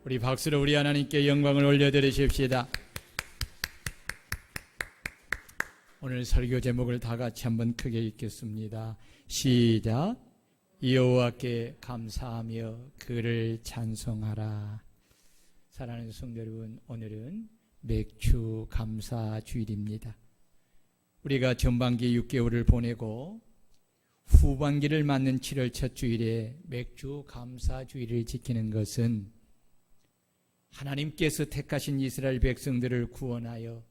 우리 박수로 우리 하나님께 영광을 올려드리십시다. 오늘 설교 제목을 다 같이 한번 크게 읽겠습니다. 시작. 여호와께 감사하며 그를 찬송하라. 사랑하는 성도 여러분, 오늘은 맥주 감사 주일입니다. 우리가 전반기 6개월을 보내고 후반기를 맞는 7월 첫 주일에 맥주 감사 주일을 지키는 것은 하나님께서 택하신 이스라엘 백성들을 구원하여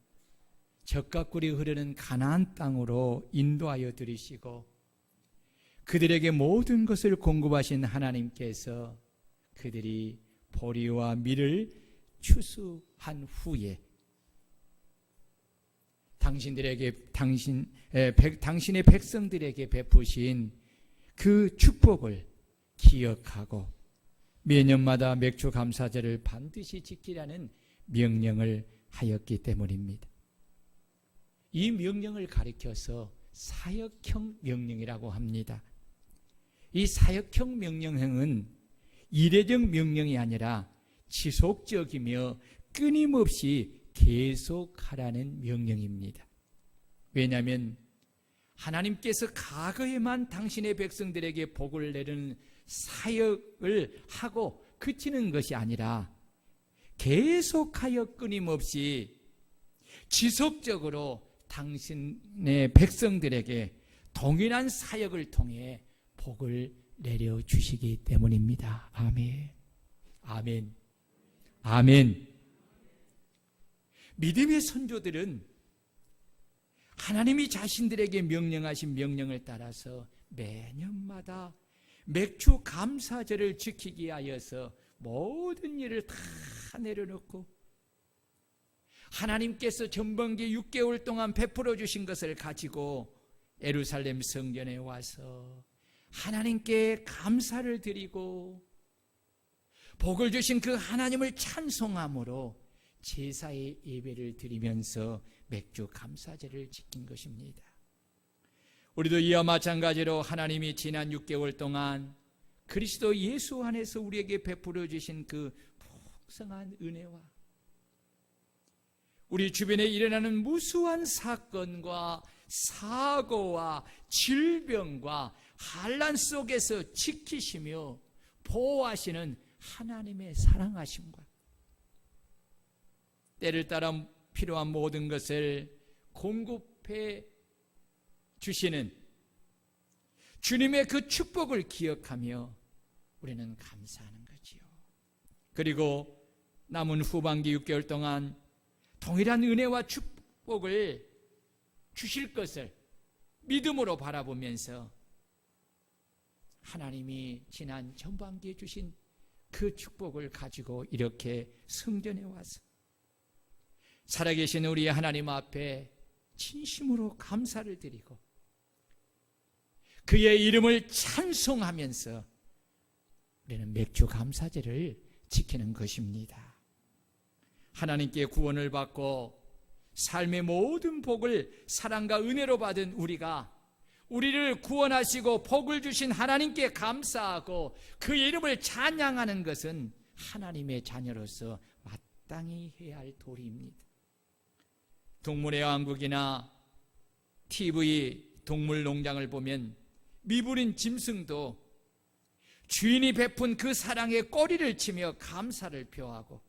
젖과 꿀이 흐르는 가나안 땅으로 인도하여 들이시고 그들에게 모든 것을 공급하신 하나님께서 그들이 보리와 밀을 추수한 후에 당신의 백성들에게 베푸신 그 축복을 기억하고 매년마다 맥주 감사절을 반드시 지키라는 명령을 하였기 때문입니다. 이 명령을 가리켜서 사역형 명령이라고 합니다. 이 사역형 명령은 이례적 명령이 아니라 지속적이며 끊임없이 계속하라는 명령입니다. 왜냐하면 하나님께서 과거에만 당신의 백성들에게 복을 내리는 사역을 하고 그치는 것이 아니라 계속하여 끊임없이 지속적으로 당신의 백성들에게 동일한 사역을 통해 복을 내려주시기 때문입니다. 아멘. 아멘. 아멘. 믿음의 선조들은 하나님이 자신들에게 명령하신 명령을 따라서 매년마다 맥주 감사절을 지키기 하여서 모든 일을 다 내려놓고 하나님께서 전반기 6개월 동안 베풀어 주신 것을 가지고 예루살렘 성전에 와서 하나님께 감사를 드리고 복을 주신 그 하나님을 찬송함으로 제사의 예배를 드리면서 맥주 감사제를 지킨 것입니다. 우리도 이와 마찬가지로 하나님이 지난 6개월 동안 그리스도 예수 안에서 우리에게 베풀어 주신 그 풍성한 은혜와 우리 주변에 일어나는 무수한 사건과 사고와 질병과 환난 속에서 지키시며 보호하시는 하나님의 사랑하심과 때를 따라 필요한 모든 것을 공급해 주시는 주님의 그 축복을 기억하며 우리는 감사하는 거지요. 그리고 남은 후반기 6개월 동안 동일한 은혜와 축복을 주실 것을 믿음으로 바라보면서 하나님이 지난 전반기에 주신 그 축복을 가지고 이렇게 성전에 와서 살아계신 우리 하나님 앞에 진심으로 감사를 드리고 그의 이름을 찬송하면서 우리는 맥주 감사제를 지키는 것입니다. 하나님께 구원을 받고 삶의 모든 복을 사랑과 은혜로 받은 우리가 우리를 구원하시고 복을 주신 하나님께 감사하고 그의 이름을 찬양하는 것은 하나님의 자녀로서 마땅히 해야 할 도리입니다. 동물의 왕국이나 TV 동물 농장을 보면 미부린 짐승도 주인이 베푼 그 사랑에 꼬리를 치며 감사를 표하고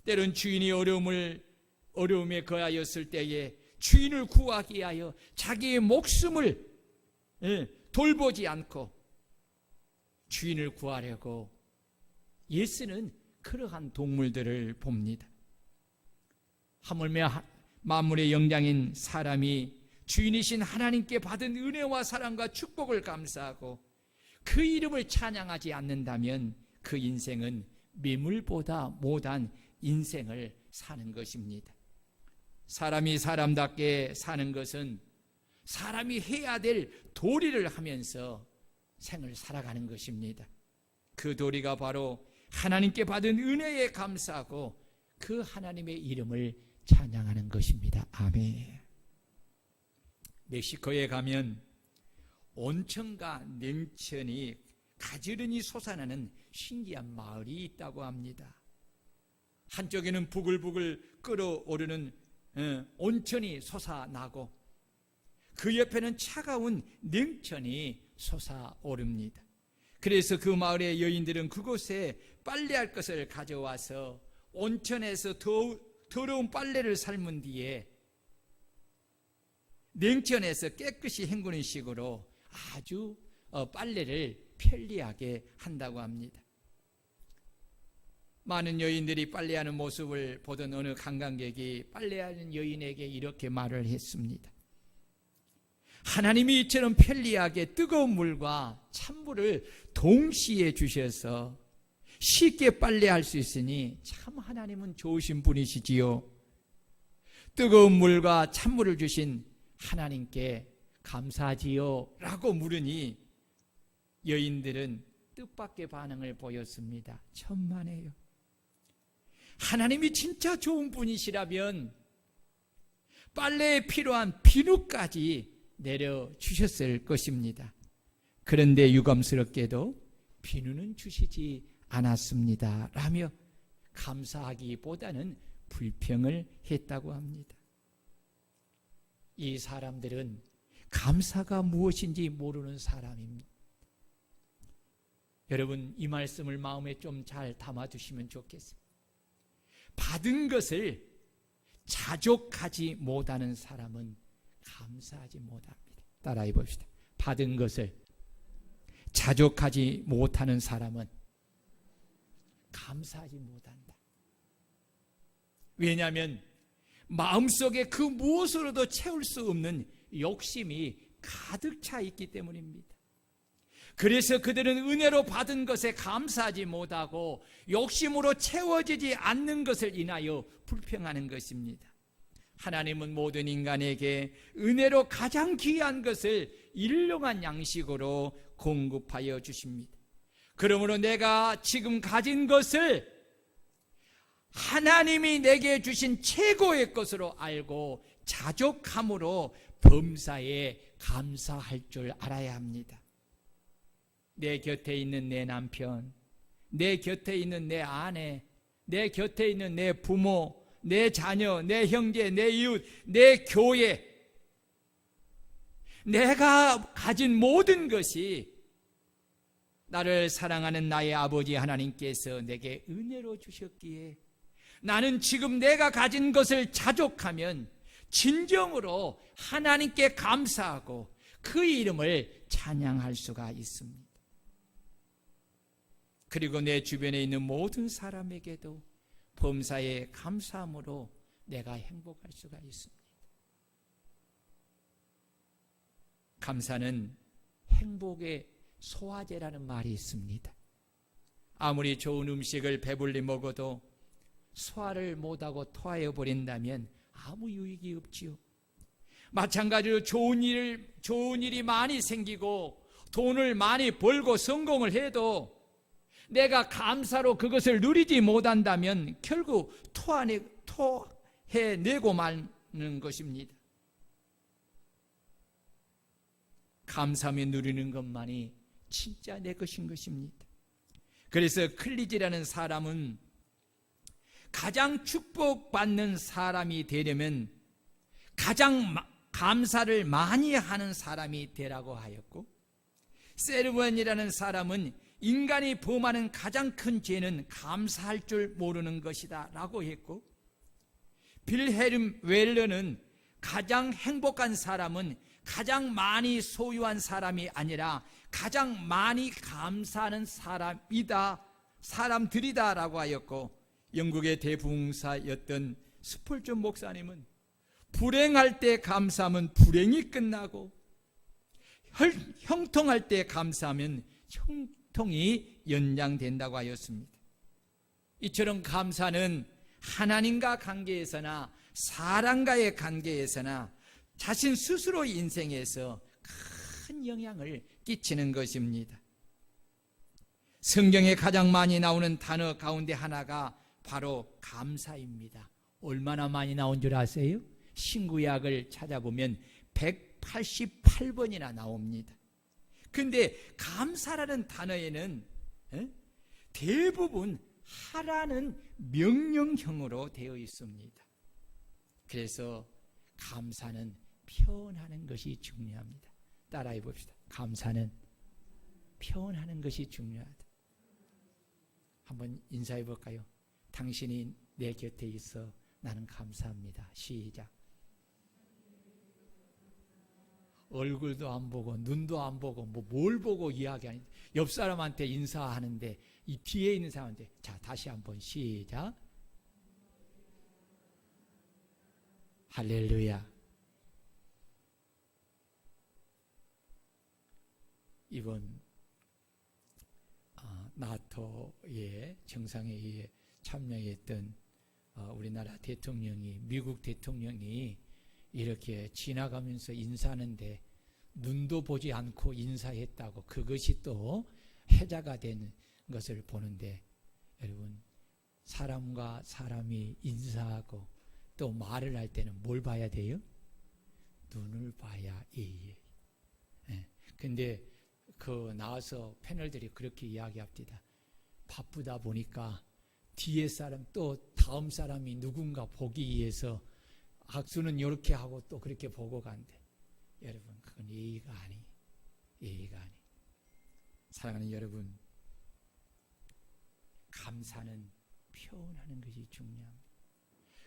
때론 주인이 어려움에 거하였을 때에 주인을 구하기 위하여 자기의 목숨을 돌보지 않고 주인을 구하려고 애쓰는 그러한 동물들을 봅니다. 하물며 만물의 영장인 사람이 주인이신 하나님께 받은 은혜와 사랑과 축복을 감사하고 그 이름을 찬양하지 않는다면 그 인생은 매물보다 못한 인생을 사는 것입니다. 사람이 사람답게 사는 것은 사람이 해야 될 도리를 하면서 생을 살아가는 것입니다. 그 도리가 바로 하나님께 받은 은혜에 감사하고 그 하나님의 이름을 찬양하는 것입니다. 아멘. 멕시코에 가면 온천과 냉천이 가지런히 솟아나는 신기한 마을이 있다고 합니다. 한쪽에는 부글부글 끓어오르는 온천이 솟아나고 그 옆에는 차가운 냉천이 솟아오릅니다. 그래서 그 마을의 여인들은 그곳에 빨래할 것을 가져와서 온천에서 더러운 빨래를 삶은 뒤에 냉천에서 깨끗이 헹구는 식으로 아주 빨래를 편리하게 한다고 합니다. 많은 여인들이 빨래하는 모습을 보던 어느 관광객이 빨래하는 여인에게 이렇게 말을 했습니다. 하나님이 이처럼 편리하게 뜨거운 물과 찬물을 동시에 주셔서 쉽게 빨래할 수 있으니 참 하나님은 좋으신 분이시지요. 뜨거운 물과 찬물을 주신 하나님께 감사하지요 라고 물으니 여인들은 뜻밖의 반응을 보였습니다. 천만에요. 하나님이 진짜 좋은 분이시라면 빨래에 필요한 비누까지 내려주셨을 것입니다. 그런데 유감스럽게도 비누는 주시지 않았습니다 라며 감사하기보다는 불평을 했다고 합니다. 이 사람들은 감사가 무엇인지 모르는 사람입니다. 여러분, 이 말씀을 마음에 좀 잘 담아두시면 좋겠어요. 받은 것을 자족하지 못하는 사람은 감사하지 못합니다. 따라해 봅시다. 받은 것을 자족하지 못하는 사람은 감사하지 못한다. 왜냐하면 마음속에 그 무엇으로도 채울 수 없는 욕심이 가득 차 있기 때문입니다. 그래서 그들은 은혜로 받은 것에 감사하지 못하고 욕심으로 채워지지 않는 것을 인하여 불평하는 것입니다. 하나님은 모든 인간에게 은혜로 가장 귀한 것을 일용한 양식으로 공급하여 주십니다. 그러므로 내가 지금 가진 것을 하나님이 내게 주신 최고의 것으로 알고 자족함으로 범사에 감사할 줄 알아야 합니다. 내 곁에 있는 내 남편, 내 곁에 있는 내 아내, 내 곁에 있는 내 부모, 내 자녀, 내 형제, 내 이웃, 내 교회, 내가 가진 모든 것이 나를 사랑하는 나의 아버지 하나님께서 내게 은혜로 주셨기에 나는 지금 내가 가진 것을 자족하면 진정으로 하나님께 감사하고 그 이름을 찬양할 수가 있습니다. 그리고 내 주변에 있는 모든 사람에게도 범사에 감사함으로 내가 행복할 수가 있습니다. 감사는 행복의 소화제라는 말이 있습니다. 아무리 좋은 음식을 배불리 먹어도 소화를 못하고 토하여 버린다면 아무 유익이 없지요. 마찬가지로 좋은 일이 많이 생기고 돈을 많이 벌고 성공을 해도 내가 감사로 그것을 누리지 못한다면 결국 토해내고 마는 것입니다. 감사하며 누리는 것만이 진짜 내 것인 것입니다. 그래서 클리지라는 사람은 가장 축복받는 사람이 되려면 가장 감사를 많이 하는 사람이 되라고 하였고, 세르번이라는 사람은 인간이 범하는 가장 큰 죄는 감사할 줄 모르는 것이다 라고 했고, 빌헬름 웰러는 가장 행복한 사람은 가장 많이 소유한 사람이 아니라 가장 많이 감사하는 사람들이다 라고 하였고, 영국의 대부흥사였던 스펄전 목사님은 불행할 때 감사하면 불행이 끝나고 형통할 때 감사하면 형통이 연장된다고 하였습니다. 이처럼 감사는 하나님과 관계에서나 사람과의 관계에서나 자신 스스로 인생에서 큰 영향을 끼치는 것입니다. 성경에 가장 많이 나오는 단어 가운데 하나가 바로 감사입니다. 얼마나 많이 나온 줄 아세요? 신구약을 찾아보면 188번이나 나옵니다. 근데 감사라는 단어에는 대부분 하라는 명령형으로 되어 있습니다. 그래서 감사는 표현하는 것이 중요합니다. 따라해 봅시다. 감사는 표현하는 것이 중요하다. 한번 인사해 볼까요? 당신이 내 곁에 있어 나는 감사합니다. 시작. 얼굴도 안 보고 눈도 안 보고 뭘 보고 이야기하니 옆 사람한테 인사하는데 이 뒤에 있는 사람한테 자 다시 한번 시작. 할렐루야. 이번 나토의 정상회의에 참여했던 우리나라 대통령이 미국 대통령이 이렇게 지나가면서 인사하는데 눈도 보지 않고 인사했다고 그것이 또 해자가 된 것을 보는데 여러분 사람과 사람이 인사하고 또 말을 할 때는 뭘 봐야 돼요? 눈을 봐야 근데 나와서 패널들이 그렇게 이야기합니다. 바쁘다 보니까 뒤에 사람 또 다음 사람이 누군가 보기 위해서 악수는 이렇게 하고 또 그렇게 보고 간대. 여러분 그건 예의가 아니. 사랑하는 여러분, 감사는 표현하는 것이 중요합니다.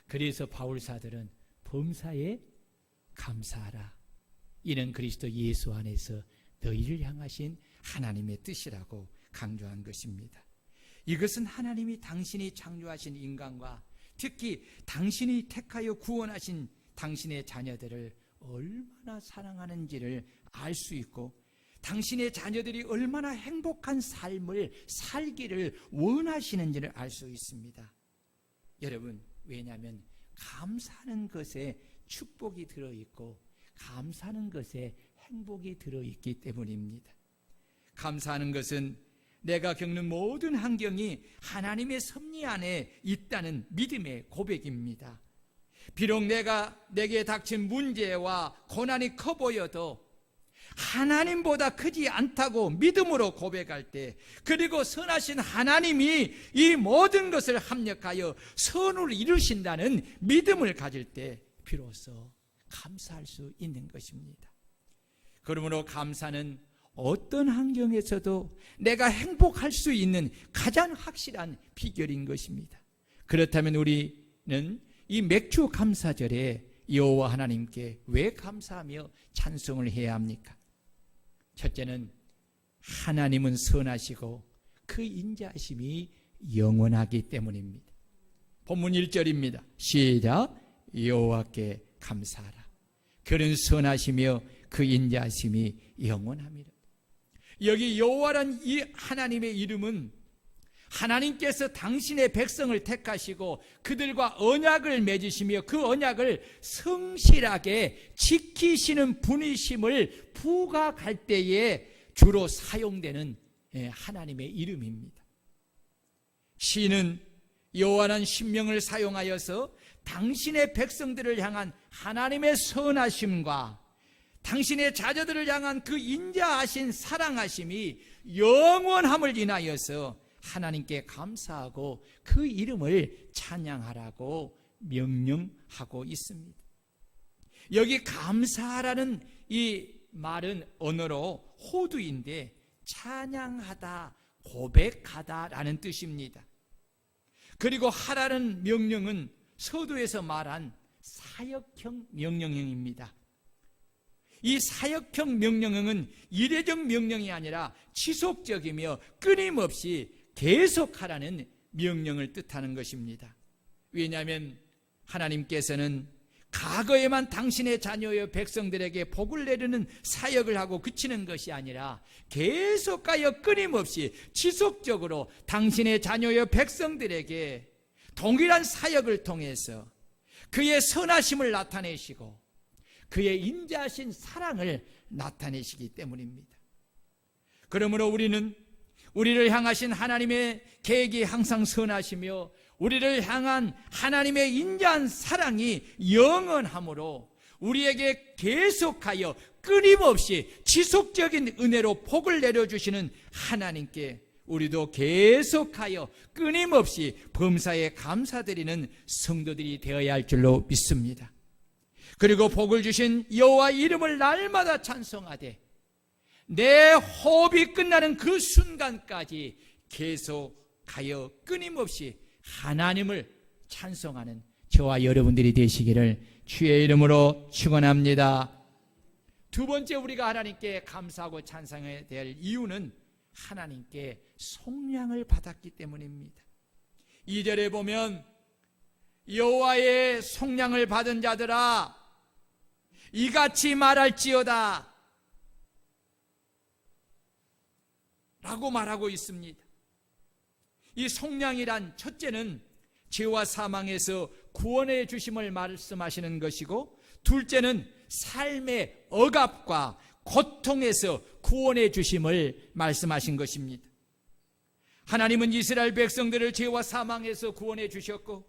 그래서 바울사들은 범사에 감사하라. 이는 그리스도 예수 안에서 너희를 향하신 하나님의 뜻이라고 강조한 것입니다. 이것은 하나님이 당신이 창조하신 인간과 특히 당신이 택하여 구원하신 당신의 자녀들을 얼마나 사랑하는지를 알 수 있고 당신의 자녀들이 얼마나 행복한 삶을 살기를 원하시는지를 알 수 있습니다. 여러분, 왜냐하면 감사하는 것에 축복이 들어있고 감사하는 것에 행복이 들어있기 때문입니다. 감사하는 것은 내가 겪는 모든 환경이 하나님의 섭리 안에 있다는 믿음의 고백입니다. 비록 내게 닥친 문제와 고난이 커 보여도 하나님보다 크지 않다고 믿음으로 고백할 때, 그리고 선하신 하나님이 이 모든 것을 합력하여 선을 이루신다는 믿음을 가질 때 비로소 감사할 수 있는 것입니다. 그러므로 감사는 어떤 환경에서도 내가 행복할 수 있는 가장 확실한 비결인 것입니다. 그렇다면 우리는 이 맥주 감사절에 여호와 하나님께 왜 감사하며 찬송을 해야 합니까? 첫째는 하나님은 선하시고 그 인자하심이 영원하기 때문입니다. 본문 1절입니다. 시작. 여호와께 감사하라. 그는 선하시며 그 인자하심이 영원합니다. 여기 여호와란 이 하나님의 이름은 하나님께서 당신의 백성을 택하시고 그들과 언약을 맺으시며 그 언약을 성실하게 지키시는 분이심을 부각할 때에 주로 사용되는 하나님의 이름입니다. 시는 여호와는 신명을 사용하여서 당신의 백성들을 향한 하나님의 선하심과 당신의 자녀들을 향한 그 인자하신 사랑하심이 영원함을 인하여서 하나님께 감사하고 그 이름을 찬양하라고 명령하고 있습니다. 여기 감사라는 이 말은 언어로 호두인데 찬양하다, 고백하다라는 뜻입니다. 그리고 하라는 명령은 서두에서 말한 사역형 명령형입니다. 이 사역형 명령형은 이례적 명령이 아니라 지속적이며 끊임없이 계속하라는 명령을 뜻하는 것입니다. 왜냐하면 하나님께서는 과거에만 당신의 자녀의 백성들에게 복을 내리는 사역을 하고 그치는 것이 아니라 계속하여 끊임없이 지속적으로 당신의 자녀의 백성들에게 동일한 사역을 통해서 그의 선하심을 나타내시고 그의 인자하신 사랑을 나타내시기 때문입니다. 그러므로 우리를 향하신 하나님의 계획이 항상 선하시며 우리를 향한 하나님의 인자한 사랑이 영원하므로 우리에게 계속하여 끊임없이 지속적인 은혜로 복을 내려주시는 하나님께 우리도 계속하여 끊임없이 범사에 감사드리는 성도들이 되어야 할 줄로 믿습니다. 그리고 복을 주신 여호와 이름을 날마다 찬송하되 내 호흡이 끝나는 그 순간까지 계속하여 끊임없이 하나님을 찬송하는 저와 여러분들이 되시기를 주의 이름으로 축원합니다. 두 번째, 우리가 하나님께 감사하고 찬송해야 될 이유는 하나님께 속량을 받았기 때문입니다. 2절에 보면 여호와의 속량을 받은 자들아 이같이 말할지어다 라고 말하고 있습니다. 이 속량이란 첫째는 죄와 사망에서 구원해 주심을 말씀하시는 것이고, 둘째는 삶의 억압과 고통에서 구원해 주심을 말씀하신 것입니다. 하나님은 이스라엘 백성들을 죄와 사망에서 구원해 주셨고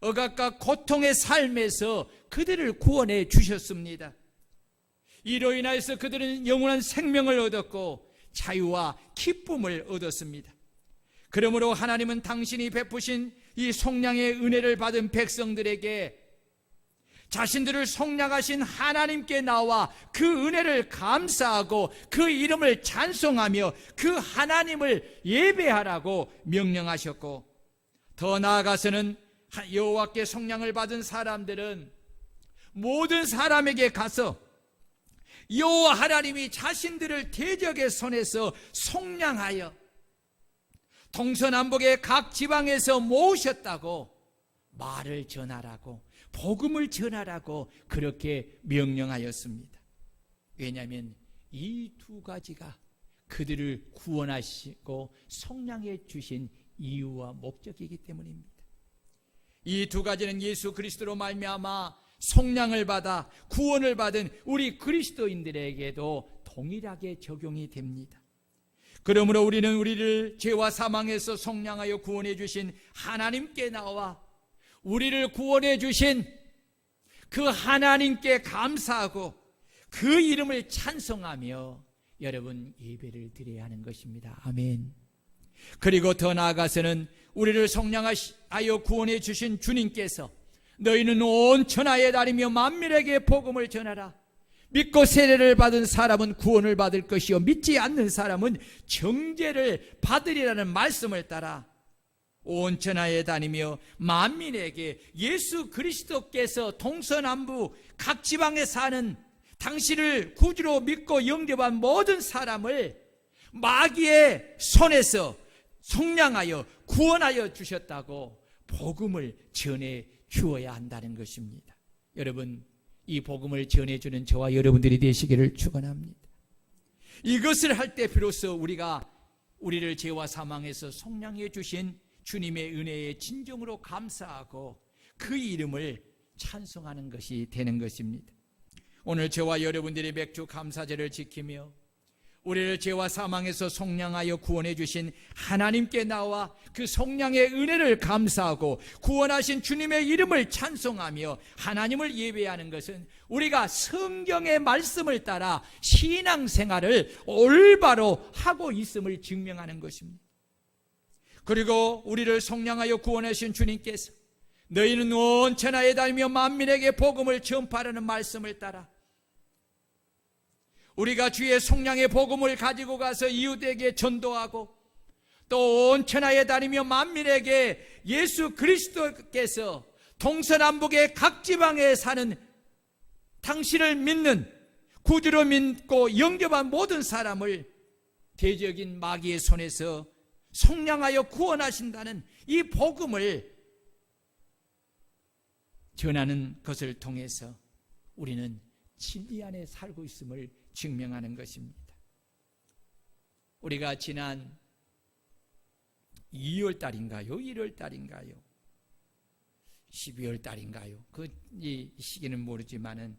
억압과 고통의 삶에서 그들을 구원해 주셨습니다. 이로 인하여서 그들은 영원한 생명을 얻었고 자유와 기쁨을 얻었습니다. 그러므로 하나님은 당신이 베푸신 이 속량의 은혜를 받은 백성들에게 자신들을 속량하신 하나님께 나와 그 은혜를 감사하고 그 이름을 찬송하며 그 하나님을 예배하라고 명령하셨고, 더 나아가서는 여호와께 속량을 받은 사람들은 모든 사람에게 가서 여호와 하나님이 자신들을 대적의 손에서 속량하여 동서남북의 각 지방에서 모으셨다고 말을 전하라고, 복음을 전하라고 그렇게 명령하였습니다. 왜냐하면 이 두 가지가 그들을 구원하시고 속량해 주신 이유와 목적이기 때문입니다. 이 두 가지는 예수 그리스도로 말미암아 속량을 받아 구원을 받은 우리 그리스도인들에게도 동일하게 적용이 됩니다. 그러므로 우리는 우리를 죄와 사망에서 속량하여 구원해 주신 하나님께 나와 우리를 구원해 주신 그 하나님께 감사하고 그 이름을 찬송하며 여러분 예배를 드려야 하는 것입니다. 아멘. 그리고 더 나아가서는 우리를 속량하여 구원해 주신 주님께서 너희는 온 천하에 다니며 만민에게 복음을 전하라. 믿고 세례를 받은 사람은 구원을 받을 것이요 믿지 않는 사람은 정죄를 받으리라는 말씀을 따라 온 천하에 다니며 만민에게 예수 그리스도께서 동서남북 각 지방에 사는 당신을 구주로 믿고 영접한 모든 사람을 마귀의 손에서 속량하여 구원하여 주셨다고 복음을 전해 주어야 한다는 것입니다. 여러분, 이 복음을 전해주는 저와 여러분들이 되시기를 축원합니다. 이것을 할 때 비로소 우리가 우리를 죄와 사망에서 속량해 주신 주님의 은혜에 진정으로 감사하고 그 이름을 찬송하는 것이 되는 것입니다. 오늘 저와 여러분들이 맥주 감사제를 지키며 우리를 죄와 사망에서 속량하여 구원해 주신 하나님께 나와 그 속량의 은혜를 감사하고 구원하신 주님의 이름을 찬송하며 하나님을 예배하는 것은 우리가 성경의 말씀을 따라 신앙생활을 올바로 하고 있음을 증명하는 것입니다. 그리고 우리를 속량하여 구원하신 주님께서 너희는 온 천하에 다니며 만민에게 복음을 전파하는 말씀을 따라 우리가 주의 속량의 복음을 가지고 가서 이웃에게 전도하고 또 온 천하에 다니며 만민에게 예수 그리스도께서 동서남북의 각 지방에 사는 당신을 믿는 구주로 믿고 영접한 모든 사람을 대적인 마귀의 손에서 속량하여 구원하신다는 이 복음을 전하는 것을 통해서 우리는 진리 안에 살고 있음을 증명하는 것입니다. 우리가 지난 2월 달인가요? 1월 달인가요? 12월 달인가요? 이 시기는 모르지만은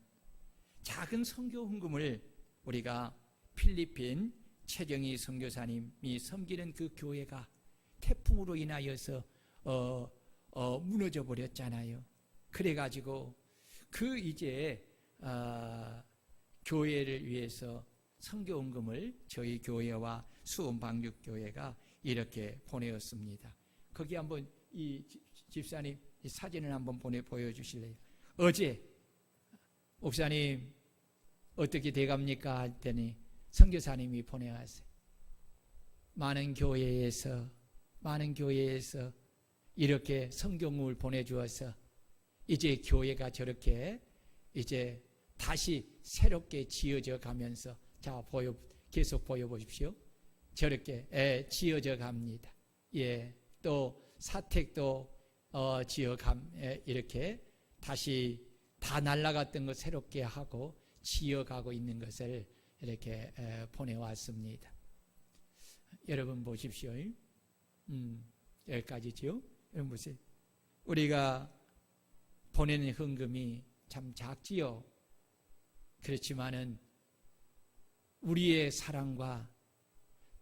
작은 선교 헌금을 우리가 필리핀 최정희 선교사님이 섬기는 그 교회가 태풍으로 인하여서 무너져 버렸잖아요. 그래가지고 이제 교회를 위해서 선교 헌금을 저희 교회와 수원방육교회가 이렇게 보내었습니다. 거기 한번 이 집사님 이 사진을 한번 보여주실래요? 어제 목사님 어떻게 돼갑니까? 했더니 선교사님이 보내왔어요. 많은 교회에서 이렇게 성경을 보내주어서 이제 교회가 저렇게 이제 다시 새롭게 지어져 가면서, 자, 계속 보여보십시오. 저렇게 지어져 갑니다. 예, 또 사택도 이렇게 다시 다 날아갔던 거 새롭게 하고 지어가고 있는 것을 이렇게 보내왔습니다. 여러분 보십시오. 여기까지죠. 여러분 보세요. 우리가 보내는 헌금이 참 작지요. 그렇지만은 우리의 사랑과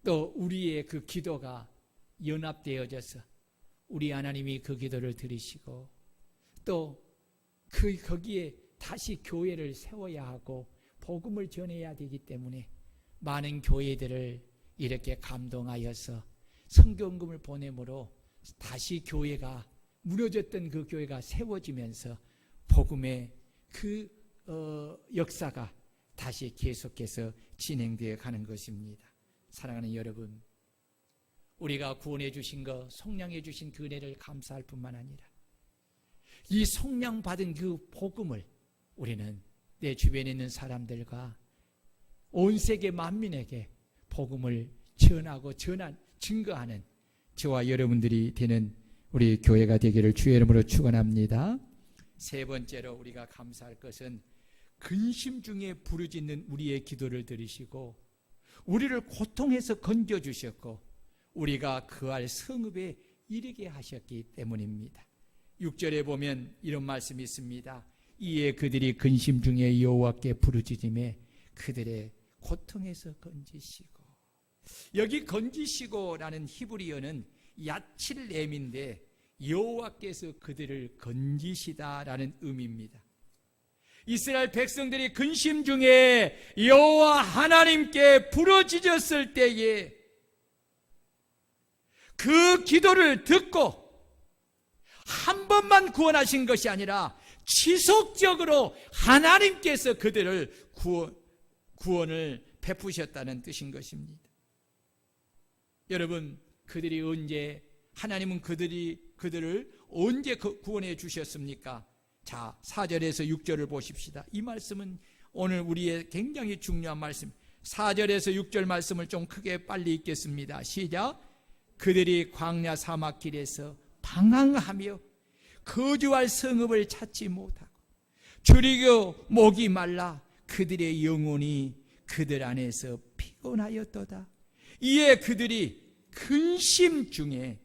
또 우리의 그 기도가 연합되어져서 우리 하나님이 그 기도를 들으시고 또 거기에 다시 교회를 세워야 하고 복음을 전해야 되기 때문에 많은 교회들을 이렇게 감동하여서 성경금을 보내므로 다시 교회가 무너졌던 그 교회가 세워지면서 복음의 그 역사가 다시 계속해서 진행되어 가는 것입니다. 사랑하는 여러분, 우리가 구원해 주신 것, 속량해 주신 그 은혜를 감사할 뿐만 아니라 이 속량 받은 그 복음을 우리는 내 주변에 있는 사람들과 온 세계 만민에게 복음을 전하고 증거하는 저와 여러분들이 되는 우리 교회가 되기를 주의 이름으로 축원합니다. 세 번째로 우리가 감사할 것은 근심 중에 부르짖는 우리의 기도를 들으시고 우리를 고통에서 건져주셨고 우리가 그할 성읍에 이르게 하셨기 때문입니다. 6절에 보면 이런 말씀이 있습니다. 이에 그들이 근심 중에 여호와께 부르짖음에 그들의 고통에서 건지시고, 여기 건지시고라는 히브리어는 야칠렘인데 여호와께서 그들을 건지시다라는 의미입니다. 이스라엘 백성들이 근심 중에 여호와 하나님께 부르짖었을 때에 그 기도를 듣고 한 번만 구원하신 것이 아니라 지속적으로 하나님께서 그들을 구원을 베푸셨다는 뜻인 것입니다. 여러분, 그들이 언제, 하나님은 그들을 언제 구원해 주셨습니까? 자, 4절에서 6절을 보십시다. 이 말씀은 오늘 우리의 굉장히 중요한 말씀. 4절에서 6절 말씀을 좀 크게 빨리 읽겠습니다. 시작. 그들이 광야 사막길에서 방황하며 거주할 성읍을 찾지 못하고 줄이고 목이 말라 그들의 영혼이 그들 안에서 피곤하였도다. 이에 그들이 근심 중에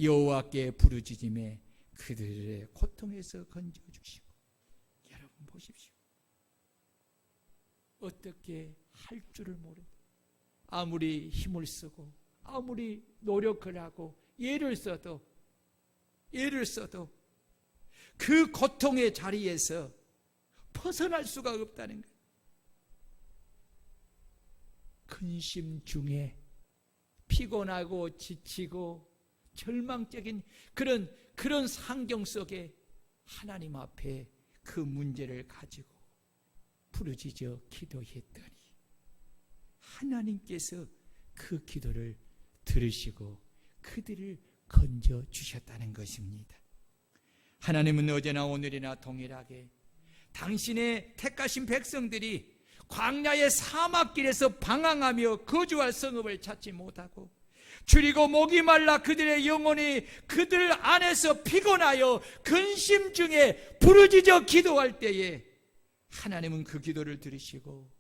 여호와께 부르짖음에 그들의 고통에서 건져주시고. 여러분 보십시오. 어떻게 할 줄을 모르고 아무리 힘을 쓰고 아무리 노력을 하고 예를 써도 그 고통의 자리에서 벗어날 수가 없다는 거예요. 근심 중에 피곤하고 지치고 절망적인 그런 상경 속에 하나님 앞에 그 문제를 가지고 부르짖어 기도했더니 하나님께서 그 기도를 들으시고 그들을 건져 주셨다는 것입니다. 하나님은 어제나 오늘이나 동일하게 당신의 택하신 백성들이 광야의 사막길에서 방황하며 거주할 성읍을 찾지 못하고 줄이고 목이 말라 그들의 영혼이 그들 안에서 피곤하여 근심 중에 부르짖어 기도할 때에 하나님은 그 기도를 들으시고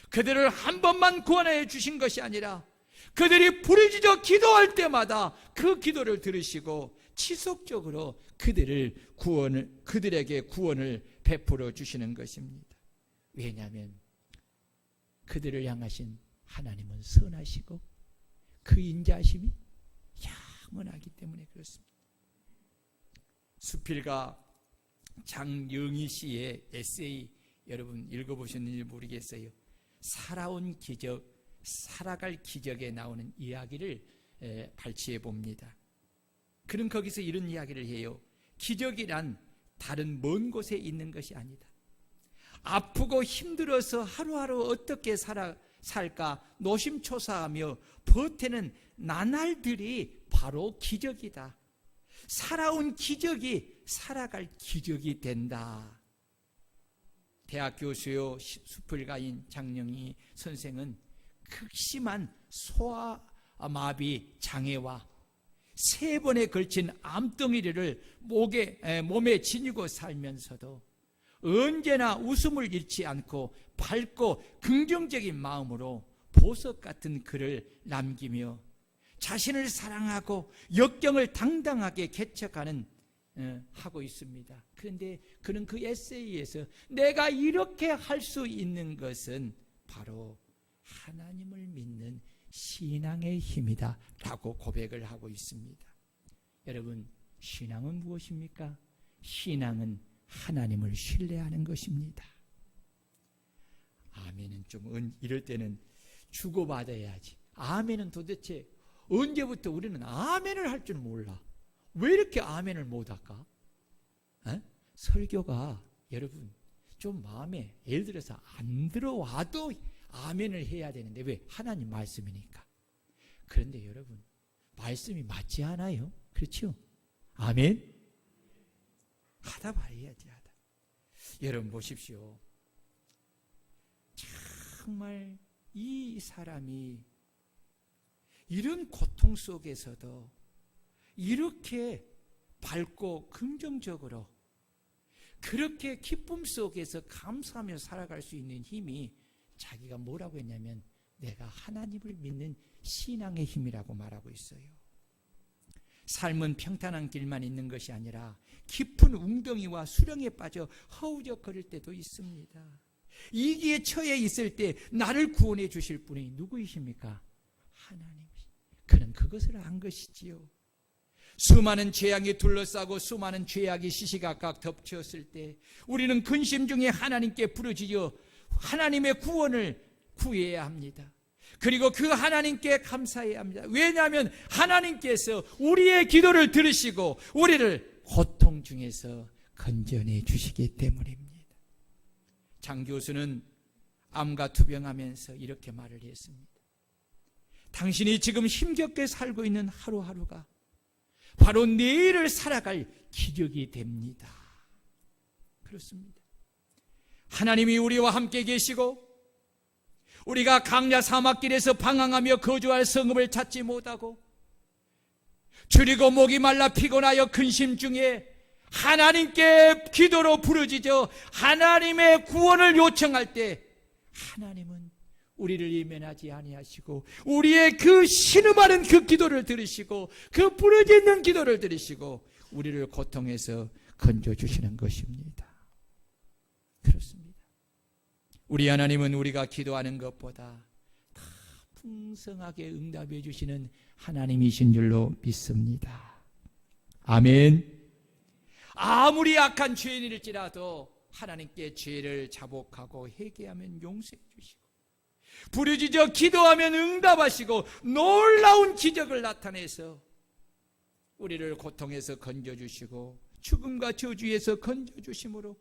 그들을 한 번만 구원해 주신 것이 아니라 그들이 부르짖어 기도할 때마다 그 기도를 들으시고 지속적으로 그들에게 구원을 베풀어 주시는 것입니다. 왜냐하면 그들을 향하신 하나님은 선하시고 그 인자하심이 영원하기 때문에 그렇습니다. 수필가 장영희 씨의 에세이 여러분 읽어보셨는지 모르겠어요. 살아온 기적, 살아갈 기적에 나오는 이야기를 발췌해 봅니다. 그는 거기서 이런 이야기를 해요. 기적이란 다른 먼 곳에 있는 것이 아니다. 아프고 힘들어서 하루하루 어떻게 살까 노심초사하며 버티는 나날들이 바로 기적이다. 살아온 기적이 살아갈 기적이 된다. 대학 교수요 수풀가인 장영희 선생은 극심한 소아마비 장애와 3번에 걸친 암덩이를 몸에 지니고 살면서도 언제나 웃음을 잃지 않고 밝고 긍정적인 마음으로 보석 같은 글을 남기며 자신을 사랑하고 역경을 당당하게 하고 있습니다. 그런데 그는 그 에세이에서 내가 이렇게 할 수 있는 것은 바로 하나님을 믿는 신앙의 힘이다 라고 고백을 하고 있습니다. 여러분, 신앙은 무엇입니까? 신앙은 하나님을 신뢰하는 것입니다. 아멘은 좀 이럴 때는 주고받아야지. 아멘은 도대체 언제부터 우리는 아멘을 할 줄 몰라. 왜 이렇게 아멘을 못할까? 설교가 여러분 좀 마음에 예를 들어서 안 들어와도 아멘을 해야 되는데 왜? 하나님 말씀이니까. 그런데 여러분 말씀이 맞지 않아요? 그렇죠? 아멘? 하다 말해야지 하다. 여러분 보십시오. 정말 이 사람이 이런 고통 속에서도 이렇게 밝고 긍정적으로 그렇게 기쁨 속에서 감사하며 살아갈 수 있는 힘이 자기가 뭐라고 했냐면 내가 하나님을 믿는 신앙의 힘이라고 말하고 있어요. 삶은 평탄한 길만 있는 것이 아니라 깊은 웅덩이와 수렁에 빠져 허우적거릴 때도 있습니다. 위기에 처해 있을 때 나를 구원해 주실 분이 누구이십니까? 하나님. 그는 그것을 안 것이지요. 수많은 재앙이 둘러싸고 수많은 죄악이 시시각각 덮쳤을 때 우리는 근심 중에 하나님께 부르짖어 하나님의 구원을 구해야 합니다. 그리고 그 하나님께 감사해야 합니다. 왜냐하면 하나님께서 우리의 기도를 들으시고 우리를 고통 중에서 건져내 주시기 때문입니다. 장 교수는 암과 투병하면서 이렇게 말을 했습니다. 당신이 지금 힘겹게 살고 있는 하루하루가 바로 내일을 살아갈 기적이 됩니다. 그렇습니다. 하나님이 우리와 함께 계시고 우리가 강야 사막길에서 방황하며 거주할 성읍을 찾지 못하고 줄이고 목이 말라 피곤하여 근심 중에 하나님께 기도로 부르짖어 하나님의 구원을 요청할 때 하나님은 우리를 이면하지 아니하시고 우리의 그 신음하는 그 기도를 들으시고 그 부르짖는 기도를 들으시고 우리를 고통에서 건져주시는 것입니다. 그렇습니다. 우리 하나님은 우리가 기도하는 것보다 다 풍성하게 응답해 주시는 하나님이신 줄로 믿습니다. 아멘. 아무리 악한 죄인일지라도 하나님께 죄를 자복하고 회개하면 용서해 주시고 부르짖어 기도하면 응답하시고 놀라운 기적을 나타내서 우리를 고통에서 건져주시고 죽음과 저주에서 건져주심으로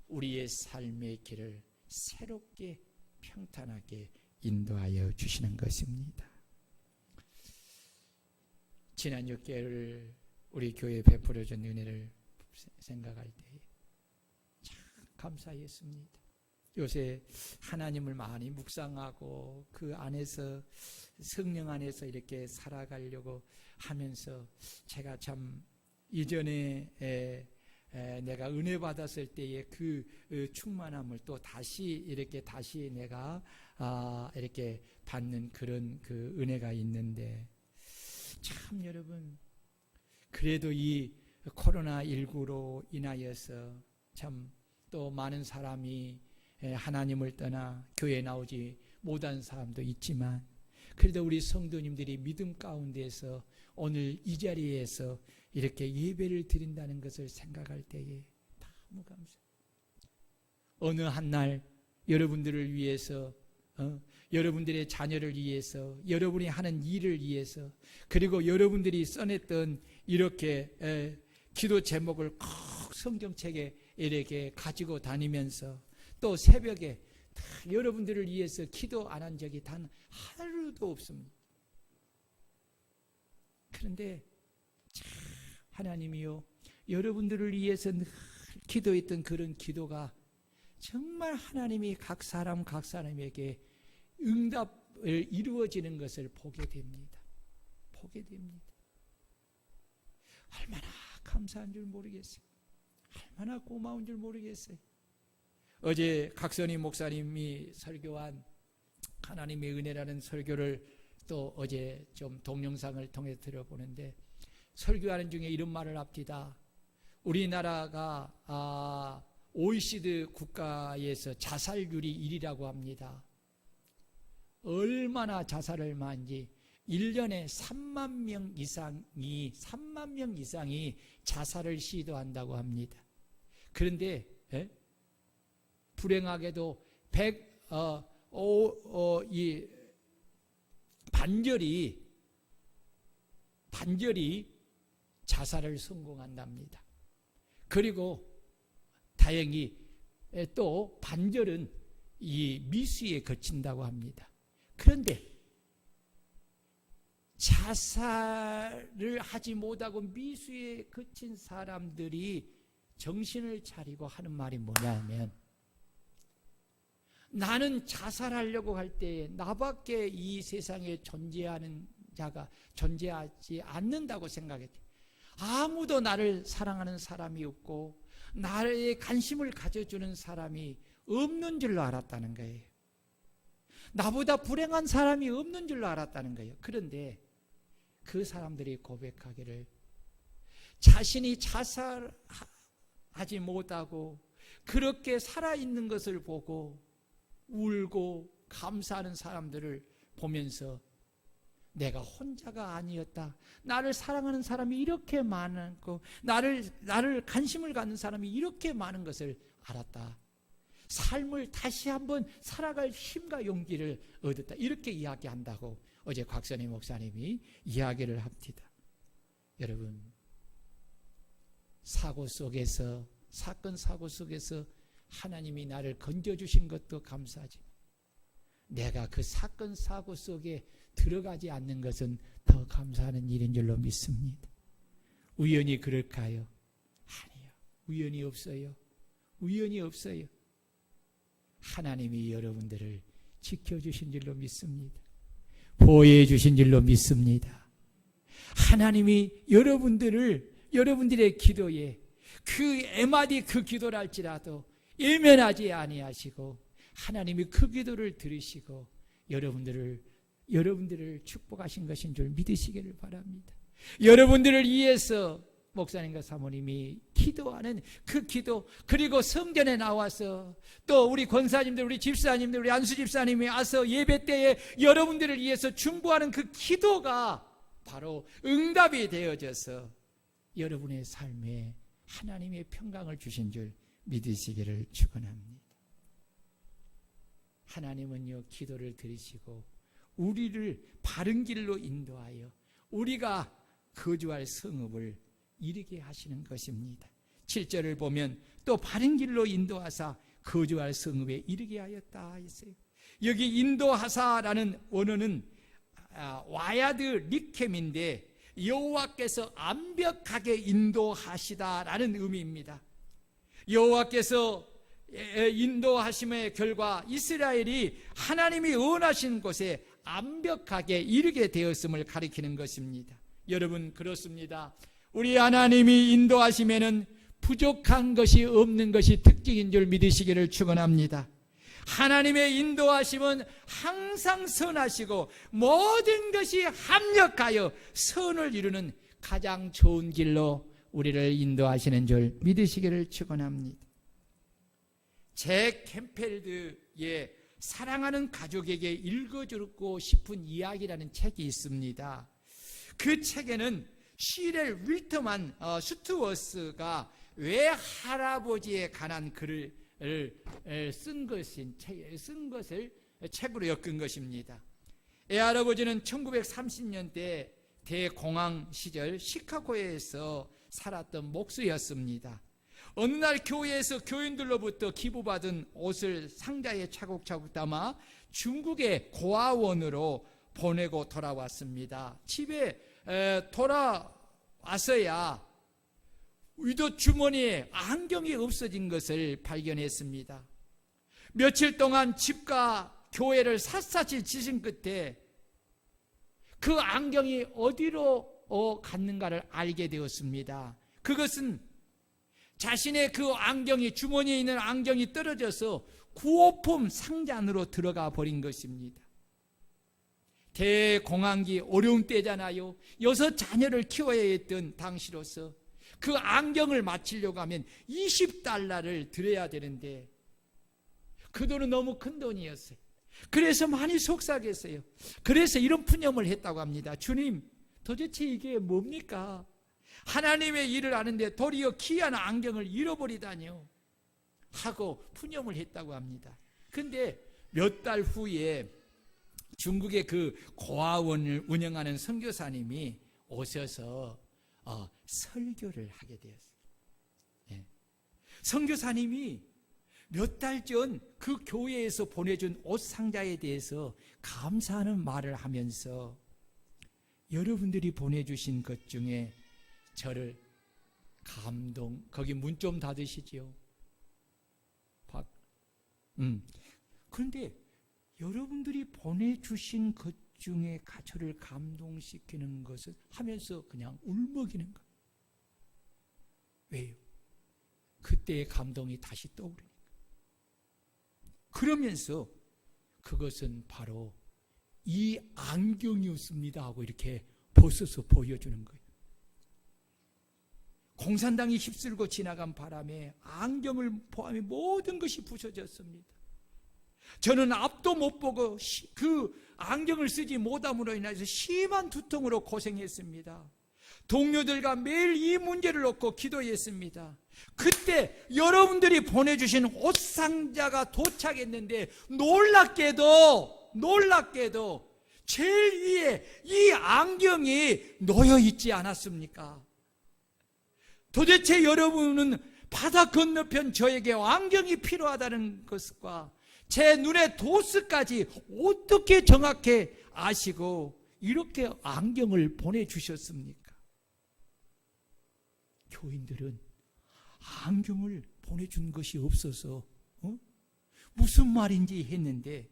우리의 삶의 길을 새롭게 평탄하게 인도하여 주시는 것입니다. 지난 6개월 우리 교회에 베풀어준 은혜를 생각할 때 참 감사했습니다. 요새 하나님을 많이 묵상하고 그 안에서 성령 안에서 이렇게 살아가려고 하면서 제가 참 이전에 내가 은혜 받았을 때의 그 충만함을 또 다시 내가 이렇게 받는 그런 그 은혜가 있는데 참 여러분 그래도 이 코로나19로 인하여서 참 또 많은 사람이 하나님을 떠나 교회에 나오지 못한 사람도 있지만 그래도 우리 성도님들이 믿음 가운데서 오늘 이 자리에서 이렇게 예배를 드린다는 것을 생각할 때에 너무 감사해요. 어느 한 날 여러분들을 위해서 여러분들의 자녀를 위해서, 여러분이 하는 일을 위해서, 그리고 여러분들이 써냈던 이렇게 기도 제목을 꼭 성경책에 이렇게 가지고 다니면서 또 새벽에 다 여러분들을 위해서 기도 안 한 적이 단 하루도 없습니다. 그런데 하나님이요, 여러분들을 위해서 늘 기도했던 그런 기도가 정말 하나님이 각 사람에게 응답을 이루어지는 것을 보게 됩니다. 보게 됩니다. 얼마나 감사한 줄 모르겠어요. 얼마나 고마운 줄 모르겠어요. 어제 각선희 목사님이 설교한 하나님의 은혜라는 설교를 또 어제 좀 동영상을 통해 들어보는데, 설교하는 중에 이런 말을 합니다. 우리나라가 OECD 국가에서 자살률이 1위라고 합니다. 얼마나 자살을 많은지 1년에 3만 명 이상이 자살을 시도한다고 합니다. 그런데 불행하게도 반절이 자살을 성공한답니다. 그리고 다행히 또 반절은 이 미수에 그친다고 합니다. 그런데 자살을 하지 못하고 미수에 그친 사람들이 정신을 차리고 하는 말이 뭐냐면, 나는 자살하려고 할 때 나밖에 이 세상에 존재하는 자가 존재하지 않는다고 생각했대. 아무도 나를 사랑하는 사람이 없고 나의 관심을 가져주는 사람이 없는 줄로 알았다는 거예요. 나보다 불행한 사람이 없는 줄로 알았다는 거예요. 그런데 그 사람들이 고백하기를, 자신이 자살하지 못하고 그렇게 살아있는 것을 보고 울고 감사하는 사람들을 보면서 내가 혼자가 아니었다. 나를 사랑하는 사람이 이렇게 많고 나를 관심을 갖는 사람이 이렇게 많은 것을 알았다. 삶을 다시 한번 살아갈 힘과 용기를 얻었다. 이렇게 이야기한다고 어제 곽선희 목사님이 이야기를 합니다. 여러분, 사건 사고 속에서 하나님이 나를 건져주신 것도 감사하지만 내가 그 사건 사고 속에 들어가지 않는 것은 더 감사하는 일인 줄로 믿습니다. 우연히 그럴까요? 아니요. 우연이 없어요. 우연이 없어요. 하나님이 여러분들을 지켜주신 줄로 믿습니다. 보호해 주신 줄로 믿습니다. 하나님이 여러분들의 기도에 그 애마디 그 기도를 할지라도 예면하지 아니하시고 하나님이 그 기도를 들으시고 여러분들을 축복하신 것인 줄 믿으시기를 바랍니다. 여러분들을 위해서 목사님과 사모님이 기도하는 그 기도, 그리고 성전에 나와서 또 우리 권사님들, 우리 집사님들, 우리 안수 집사님이 와서 예배 때에 여러분들을 위해서 중보하는 그 기도가 바로 응답이 되어져서 여러분의 삶에 하나님의 평강을 주신 줄 믿으시기를 축원합니다. 하나님은요, 기도를 들으시고 우리를 바른 길로 인도하여 우리가 거주할 성읍을 이르게 하시는 것입니다. 7절을 보면 또 바른 길로 인도하사 거주할 성읍에 이르게 하였다 했어요. 여기 인도하사라는 원어는 와야드 리켐인데 여호와께서 완벽하게 인도하시다라는 의미입니다. 여호와께서 인도하심의 결과 이스라엘이 하나님이 원하신 곳에 완벽하게 이르게 되었음을 가리키는 것입니다. 여러분, 그렇습니다. 우리 하나님이 인도하시면은 부족한 것이 없는 것이 특징인 줄 믿으시기를 축원합니다. 하나님의 인도하심은 항상 선하시고 모든 것이 합력하여 선을 이루는 가장 좋은 길로 우리를 인도하시는 줄 믿으시기를 축원합니다. 잭 캠펠드의 사랑하는 가족에게 읽어주고 싶은 이야기라는 책이 있습니다. 그 책에는 시렐 윌터만 스튜어스가 왜 할아버지에 관한 글을 쓴 것을 책으로 엮은 것입니다. 애할아버지는 1930년대 대공황 시절 시카고에서 살았던 목수였습니다. 어느 날 교회에서 교인들로부터 기부받은 옷을 상자에 차곡차곡 담아 중국의 고아원으로 보내고 돌아왔습니다. 집에 돌아와서야 의도 주머니에 안경이 없어진 것을 발견했습니다. 며칠 동안 집과 교회를 샅샅이 지진 끝에 그 안경이 어디로 갔는가를 알게 되었습니다. 그것은 자신의 그 안경이, 주머니에 있는 안경이 떨어져서 구호품 상자 안으로 들어가 버린 것입니다. 대공황기 어려운 때잖아요. 6 자녀를 키워야 했던 당시로서 그 안경을 맞추려고 하면 $20를 들여야 되는데 그 돈은 너무 큰 돈이었어요. 그래서 많이 속삭였어요. 그래서 이런 푸념을 했다고 합니다. 주님, 도대체 이게 뭡니까? 하나님의 일을 하는데 도리어 귀한 안경을 잃어버리다니요 하고 푸념을 했다고 합니다. 근데 몇 달 후에 중국의 그 고아원을 운영하는 선교사님이 오셔서 설교를 하게 되었어요. 예. 선교사님이 몇 달 전 그 교회에서 보내준 옷 상자에 대해서 감사하는 말을 하면서 여러분들이 보내주신 것 중에 저를 거기 문 좀 닫으시지요. 그런데 여러분들이 보내주신 것 중에 저를 감동시키는 것을 하면서 그냥 울먹이는 거예요. 왜요? 그때의 감동이 다시 떠오르니까. 그러면서 그것은 바로 이 안경이었습니다 하고 이렇게 벗어서 보여주는 거예요. 공산당이 휩쓸고 지나간 바람에 안경을 포함해 모든 것이 부서졌습니다. 저는 앞도 못 보고 그 안경을 쓰지 못함으로 인해서 심한 두통으로 고생했습니다. 동료들과 매일 이 문제를 놓고 기도했습니다. 그때 여러분들이 보내주신 옷상자가 도착했는데 놀랍게도 제일 위에 이 안경이 놓여 있지 않았습니까? 도대체 여러분은 바다 건너편 저에게 안경이 필요하다는 것과 제 눈에 도스까지 어떻게 정확히 아시고 이렇게 안경을 보내주셨습니까? 교인들은 안경을 보내준 것이 없어서 무슨 말인지 했는데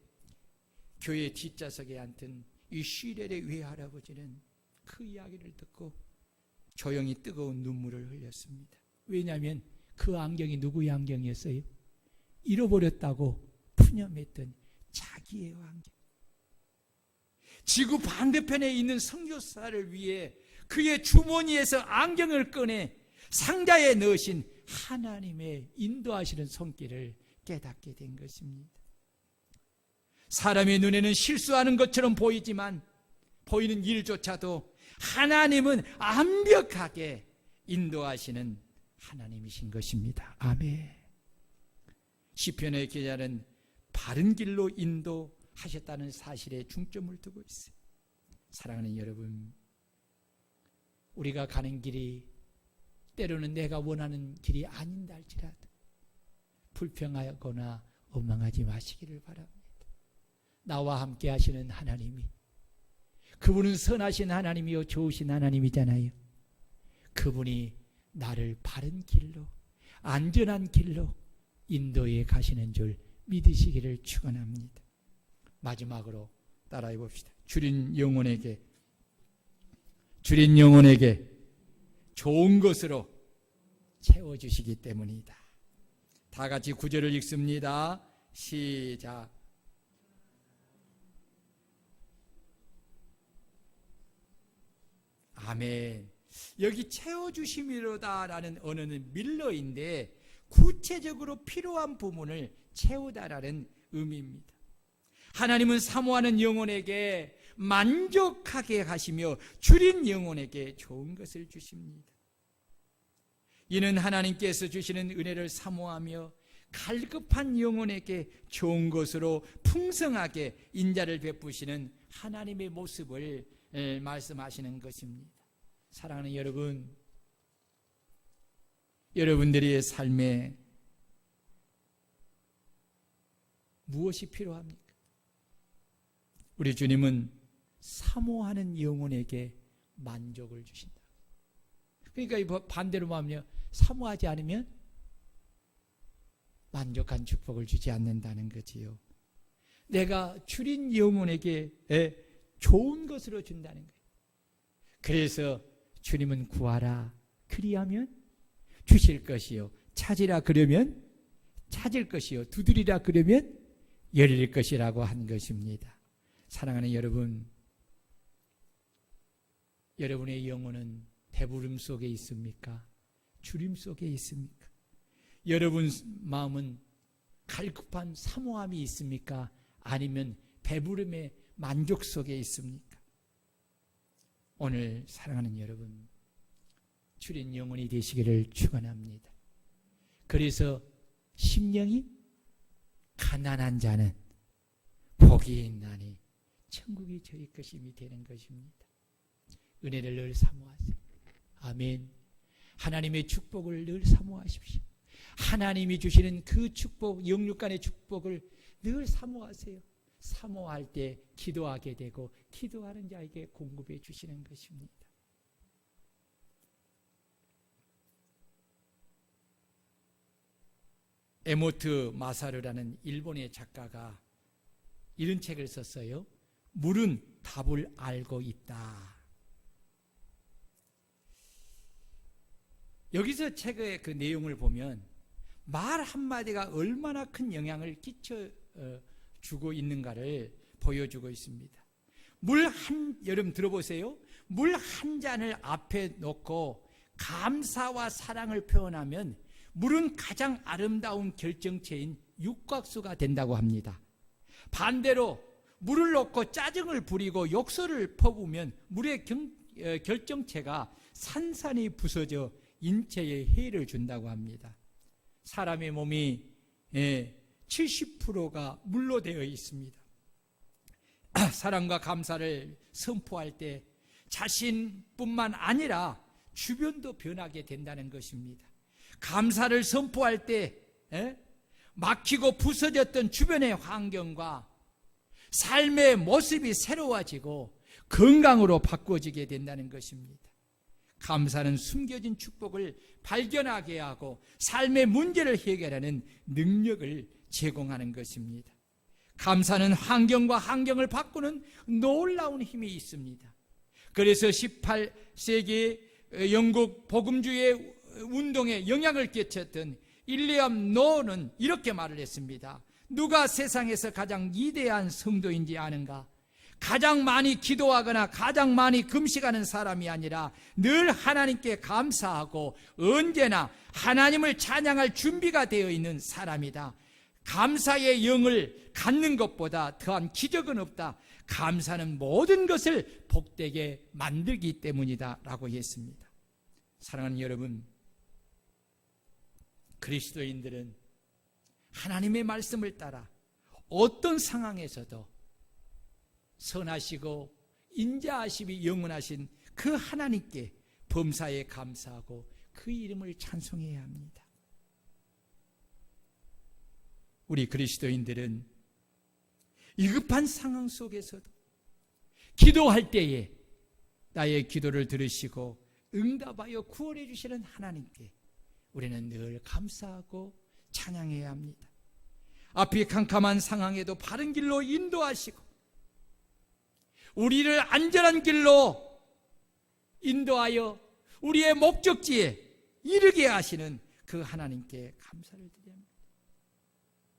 교회 뒷좌석에 앉은 이 시렐의 외할아버지는 그 이야기를 듣고 조용히 뜨거운 눈물을 흘렸습니다. 왜냐하면 그 안경이 누구의 안경이었어요? 잃어버렸다고 푸념했던 자기의 안경. 지구 반대편에 있는 선교사를 위해 그의 주머니에서 안경을 꺼내 상자에 넣으신 하나님의 인도하시는 손길을 깨닫게 된 것입니다. 사람의 눈에는 실수하는 것처럼 보이지만 보이는 일조차도 하나님은 완벽하게 인도하시는 하나님이신 것입니다. 아멘. 시편의 기자는 바른 길로 인도하셨다는 사실에 중점을 두고 있어요. 사랑하는 여러분, 우리가 가는 길이 때로는 내가 원하는 길이 아닌다 할지라도 불평하거나 원망하지 마시기를 바랍니다. 나와 함께 하시는 하나님이, 그분은 선하신 하나님이요 좋으신 하나님이잖아요. 그분이 나를 바른 길로, 안전한 길로 인도해 가시는 줄 믿으시기를 축원합니다. 마지막으로 따라해 봅시다. 주린 영혼에게 좋은 것으로 채워주시기 때문이다. 다 같이 9절을 읽습니다. 시작. 아멘. 여기 채워주심이로다라는 언어는 밀러인데 구체적으로 필요한 부분을 채우다라는 의미입니다. 하나님은 사모하는 영혼에게 만족하게 하시며 줄인 영혼에게 좋은 것을 주십니다. 이는 하나님께서 주시는 은혜를 사모하며 갈급한 영혼에게 좋은 것으로 풍성하게 인자를 베푸시는 하나님의 모습을 말씀하시는 것입니다. 사랑하는 여러분, 여러분들의 삶에 무엇이 필요합니까? 우리 주님은 사모하는 영혼에게 만족을 주신다. 그러니까 반대로 말하면 사모하지 않으면 만족한 축복을 주지 않는다는 거지요. 내가 줄인 영혼에게 좋은 것으로 준다는 거예요. 그래서 주님은 구하라 그리하면 주실 것이요, 찾으라 그러면 찾을 것이요, 두드리라 그러면 열릴 것이라고 한 것입니다. 사랑하는 여러분, 여러분의 영혼은 배부름 속에 있습니까? 주림 속에 있습니까? 여러분 마음은 갈급한 사모함이 있습니까? 아니면 배부름의 만족 속에 있습니까? 오늘 사랑하는 여러분, 주린 영혼이 되시기를 축원합니다. 그래서 심령이 가난한 자는 복이 있나니 천국이 저희 것임이 되는 것입니다. 은혜를 늘 사모하세요. 아멘. 하나님의 축복을 늘 사모하십시오. 하나님이 주시는 그 축복, 영육간의 축복을 늘 사모하세요. 사모할 때 기도하게 되고 기도하는 자에게 공급해 주시는 것입니다. 에모트 마사르라는 일본의 작가가 이런 책을 썼어요. 물은 답을 알고 있다. 여기서 책의 그 내용을 보면 말 한마디가 얼마나 큰 영향을 끼쳐주고 있는가를 보여주고 있습니다. 여러분 들어보세요. 물 한 잔을 앞에 놓고 감사와 사랑을 표현하면 물은 가장 아름다운 결정체인 육각수가 된다고 합니다. 반대로 물을 놓고 짜증을 부리고 욕설을 퍼부으면 물의 결정체가 산산이 부서져 인체에 해를 준다고 합니다. 사람의 몸이 70%가 물로 되어 있습니다. 사랑과 감사를 선포할 때 자신뿐만 아니라 주변도 변하게 된다는 것입니다. 감사를 선포할 때 막히고 부서졌던 주변의 환경과 삶의 모습이 새로워지고 건강으로 바꿔지게 된다는 것입니다. 감사는 숨겨진 축복을 발견하게 하고 삶의 문제를 해결하는 능력을 제공하는 것입니다. 감사는 환경을 바꾸는 놀라운 힘이 있습니다. 그래서 18세기 영국 복음주의 운동에 영향을 끼쳤던 윌리엄 노는 이렇게 말을 했습니다. 누가 세상에서 가장 위대한 성도인지 아는가? 가장 많이 기도하거나 가장 많이 금식하는 사람이 아니라 늘 하나님께 감사하고 언제나 하나님을 찬양할 준비가 되어 있는 사람이다. 감사의 영을 갖는 것보다 더한 기적은 없다. 감사는 모든 것을 복되게 만들기 때문이다 라고 했습니다. 사랑하는 여러분, 그리스도인들은 하나님의 말씀을 따라 어떤 상황에서도 선하시고 인자하심이 영원하신 그 하나님께 범사에 감사하고 그 이름을 찬송해야 합니다. 우리 그리스도인들은 위급한 상황 속에서도 기도할 때에 나의 기도를 들으시고 응답하여 구원해 주시는 하나님께 우리는 늘 감사하고 찬양해야 합니다. 앞이 캄캄한 상황에도 바른 길로 인도하시고 우리를 안전한 길로 인도하여 우리의 목적지에 이르게 하시는 그 하나님께 감사를 드려야 합니다.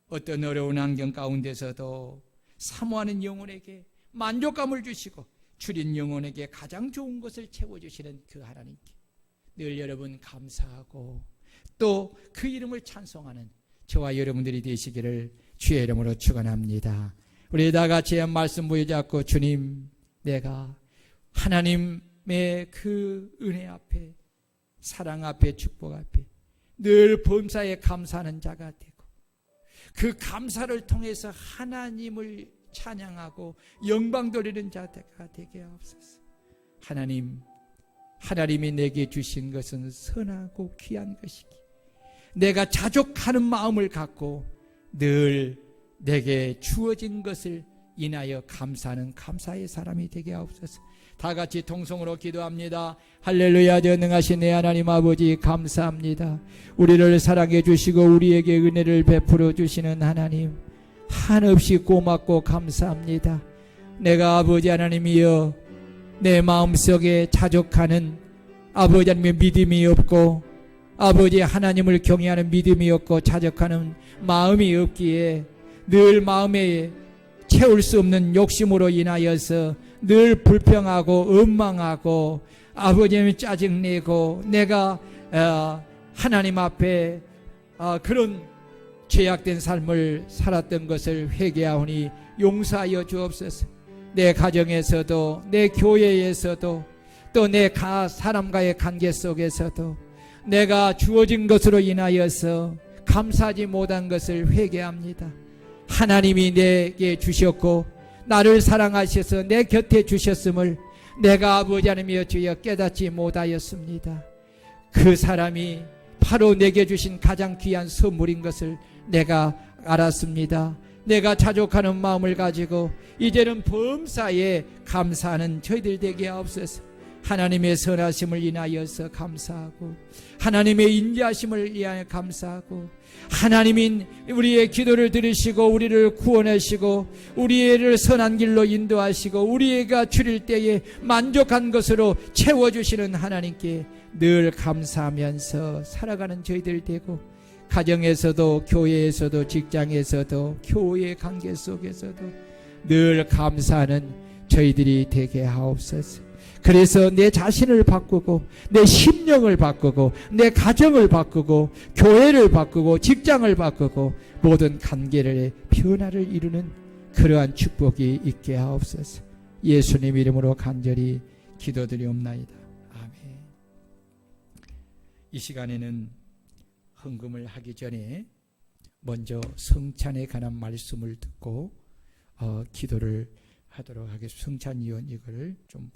어떤 어려운 환경 가운데서도 사모하는 영혼에게 만족감을 주시고 줄인 영혼에게 가장 좋은 것을 채워주시는 그 하나님께 늘 여러분 감사하고 또 그 이름을 찬송하는 저와 여러분들이 되시기를 주의 이름으로 축원합니다. 우리 다 같이 말씀 부여잡고 주님, 내가 하나님의 그 은혜 앞에 사랑 앞에 축복 앞에 늘 범사에 감사하는 자가 되고 그 감사를 통해서 하나님을 찬양하고 영광 돌리는 자가 되게 하옵소서. 하나님이 내게 주신 것은 선하고 귀한 것이기 내가 자족하는 마음을 갖고 늘 내게 주어진 것을 인하여 감사하는 감사의 사람이 되게 하옵소서. 다 같이 통성으로 기도합니다. 할렐루야. 전능하신 내 하나님 아버지 감사합니다. 우리를 사랑해 주시고 우리에게 은혜를 베풀어 주시는 하나님 한없이 고맙고 감사합니다. 내가 아버지 하나님이여 내 마음속에 자족하는 아버지 하나님의 믿음이 없고 아버지 하나님을 경외하는 믿음이 없고 자족하는 마음이 없기에 늘 마음에 채울 수 없는 욕심으로 인하여서 늘 불평하고 원망하고 아버지님 짜증내고 내가 하나님 앞에 그런 죄악된 삶을 살았던 것을 회개하오니 용서하여 주옵소서. 내 가정에서도 내 교회에서도 또 내 사람과의 관계 속에서도 내가 주어진 것으로 인하여서 감사하지 못한 것을 회개합니다. 하나님이 내게 주셨고 나를 사랑하셔서 내 곁에 주셨음을 내가 아버지 하나님이여 주여 깨닫지 못하였습니다. 그 사람이 바로 내게 주신 가장 귀한 선물인 것을 내가 알았습니다. 내가 자족하는 마음을 가지고 이제는 범사에 감사하는 저희들 되게 하옵소서. 하나님의 선하심을 인하여서 감사하고 하나님의 인자하심을 인하여 감사하고 하나님인 우리의 기도를 들으시고 우리를 구원하시고 우리를 선한 길로 인도하시고 우리가 줄일 때에 만족한 것으로 채워주시는 하나님께 늘 감사하면서 살아가는 저희들 되고 가정에서도 교회에서도 직장에서도 교회 관계 속에서도 늘 감사하는 저희들이 되게 하옵소서. 그래서 내 자신을 바꾸고 내 심령을 바꾸고 내 가정을 바꾸고 교회를 바꾸고 직장을 바꾸고 모든 관계를 변화를 이루는 그러한 축복이 있게 하옵소서. 예수님 이름으로 간절히 기도드리옵나이다. 아멘. 이 시간에는 헌금을 하기 전에 먼저 성찬에 관한 말씀을 듣고 기도를 하도록 하겠습니다. 성찬위원 이거를 좀